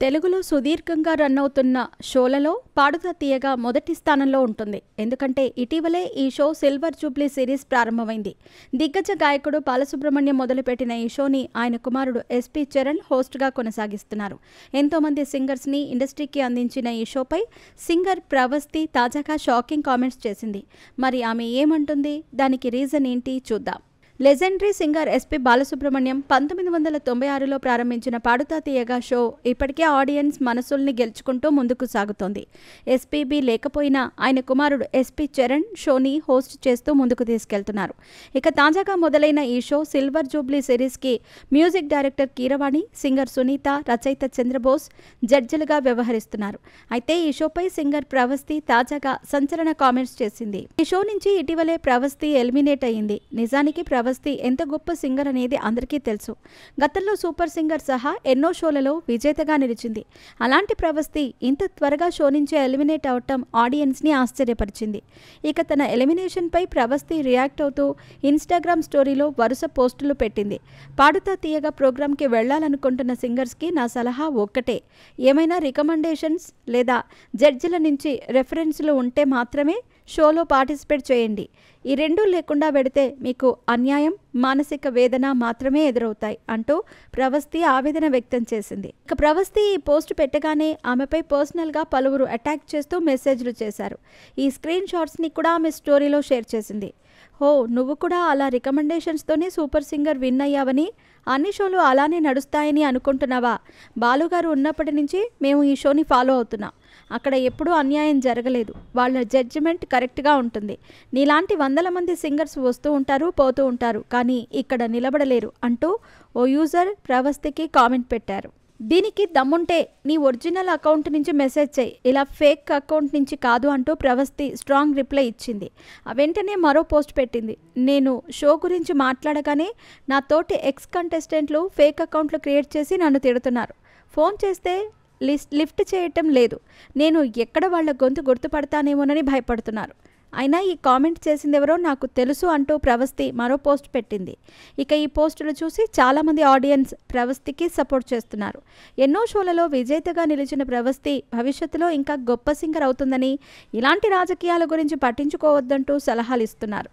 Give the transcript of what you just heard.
తెలుగులో సుదీర్ఘంగా రన్ అవుతున్న షోలలో పాడుతా తీయగా మొదటి స్థానంలో ఉంటుంది. ఎందుకంటే ఇటీవలే ఈ షో సిల్వర్ జూబ్లీ సిరీస్ ప్రారంభమైంది. దిగ్గజ గాయకుడు బాలసుబ్రహ్మణ్యం మొదలుపెట్టిన ఈ షోని ఆయన కుమారుడు ఎస్పీ చరణ్ హోస్ట్గా కొనసాగిస్తున్నారు. ఎంతోమంది సింగర్స్ని ఇండస్ట్రీకి అందించిన ఈ షోపై సింగర్ ప్రవస్తి తాజాగా షాకింగ్ కామెంట్స్ చేసింది. మరి ఆమె ఏమంటుంది, దానికి రీజన్ ఏంటి చూద్దాం. లెజెండరీ సింగర్ ఎస్పీ బాలసుబ్రహ్మణ్యం 1996లో ప్రారంభించిన పాడుతా తీయగా షో ఇప్పటికే ఆడియన్స్ మనసుల్ని గెలుచుకుంటూ ముందుకు సాగుతోంది. ఎస్పీబీ లేకపోయినా ఆయన కుమారుడు ఎస్పీ చరణ్ షోని హోస్ట్ చేస్తూ ముందుకు తీసుకెళ్తున్నారు. ఇక తాజాగా మొదలైన ఈ షో సిల్వర్ జూబ్లీ సిరీస్కి music director Keeravani, singer Sunitha, రచయిత చంద్రబోస్ జడ్జిలుగా వ్యవహరిస్తున్నారు. అయితే ఈ షోపై సింగర్ ప్రవస్తి తాజాగా సంచలన కామెంట్స్ చేసింది. ఈ షో నుంచి ఇటీవలే ప్రవస్తి ఎలిమినేట్ అయ్యింది. నిజానికి ప్రవస్తి ఎంత గొప్ప సింగర్ అనేది అందరికీ తెలుసు. గతంలో సూపర్ సింగర్ సహా ఎన్నో షోలలో విజేతగా నిలిచింది. అలాంటి ప్రవస్తి ఇంత త్వరగా షో నుంచి ఎలిమినేట్ అవటం ఆడియన్స్ని ఆశ్చర్యపరిచింది. ఇక తన ఎలిమినేషన్పై ప్రవస్తి రియాక్ట్ అవుతూ ఇన్స్టాగ్రామ్ స్టోరీలో వరుస పోస్టులు పెట్టింది. పాడుతా తీయగా ప్రోగ్రాంకి వెళ్లాలనుకుంటున్న సింగర్స్కి నా సలహా ఒక్కటే, ఏమైనా రికమెండేషన్స్ లేదా జడ్జిల నుంచి రెఫరెన్స్లు ఉంటే మాత్రమే షోలో పార్టిసిపేట్ చేయండి. ఈ రెండూ లేకుండా పెడితే మీకు అన్యాయం, మానసిక వేదన మాత్రమే ఎదురవుతాయి అంటూ ప్రవస్తి ఆవేదన వ్యక్తం చేసింది. ఇక ప్రవస్తి ఈ పోస్ట్ పెట్టగానే ఆమెపై పర్సనల్గా పలువురు అటాక్ చేస్తూ మెసేజ్లు చేశారు. ఈ స్క్రీన్ షాట్స్ని కూడా ఆమె స్టోరీలో షేర్ చేసింది. నువ్వు కూడా అలా రికమెండేషన్స్తోనే సూపర్ సింగర్ విన్ అయ్యావని, అన్ని షోలు అలానే నడుస్తాయని అనుకుంటున్నావా? బాలుగారు ఉన్నప్పటి నుంచి మేము ఈ షోని ఫాలో అవుతున్నాం. అక్కడ ఎప్పుడూ అన్యాయం జరగలేదు. వాళ్ళ జడ్జిమెంట్ కరెక్ట్గా ఉంటుంది. నీలాంటి వందల మంది సింగర్స్ వస్తూ ఉంటారు, పోతూ ఉంటారు, కానీ ఇక్కడ నిలబడలేరు అంటూ ఓ యూజర్ ప్రవస్తికి కామెంట్ పెట్టారు. దీనికి దమ్ముంటే నీ ఒరిజినల్ అకౌంట్ నుంచి మెసేజ్ చేయి, ఇలా ఫేక్ అకౌంట్ నుంచి కాదు అంటూ ప్రవస్తి స్ట్రాంగ్ రిప్లై ఇచ్చింది. వెంటనే మరో పోస్ట్ పెట్టింది. నేను షో గురించి మాట్లాడగానే నా తోటి ఎక్స్ కంటెస్టెంట్లు ఫేక్ అకౌంట్లు క్రియేట్ చేసి నన్ను తిడుతున్నారు. ఫోన్ చేస్తే లిఫ్ట్ చేయటం లేదు. నేను ఎక్కడ వాళ్ళ గొంతు గుర్తుపడతానేమోనని భయపడుతున్నారు. అయినా ఈ కామెంట్ చేసిందెవరో నాకు తెలుసు అంటూ ప్రవస్తి మరో పోస్ట్ పెట్టింది. ఇక ఈ పోస్టులు చూసి చాలామంది ఆడియన్స్ ప్రవస్తికి సపోర్ట్ చేస్తున్నారు. ఎన్నో షోలలో విజేతగా నిలిచిన ప్రవస్తి భవిష్యత్తులో ఇంకా గొప్ప సింగర్ అవుతుందని, ఇలాంటి రాజకీయాల గురించి పట్టించుకోవద్దంటూ సలహాలు ఇస్తున్నారు.